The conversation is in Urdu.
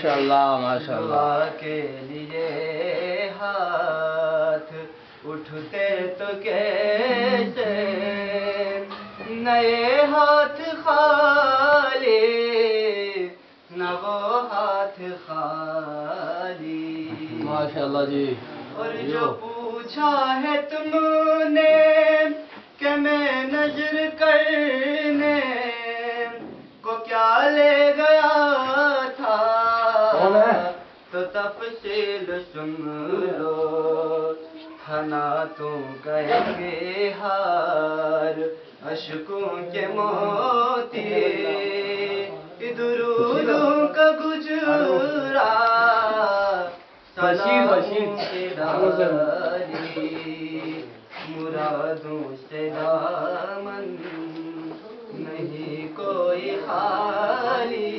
ماشاءاللہ ماشاءاللہ. دعا کے لیے ہاتھ اٹھتے تو کیسے نئے ہاتھ خالی نہ وہ ہاتھ خالی. ماشاءاللہ جی. اور جو پوچھا ہے تم نے کہ میں نظر کرنے کو کیا لے گیا تھا تو تفصیل سن لو. حناتوں کا ایک ہار اشکوں کے موتی درودوں کا گجرا سلاموں کے ڈالی مرادوں سے دامن نہیں کوئی خالی.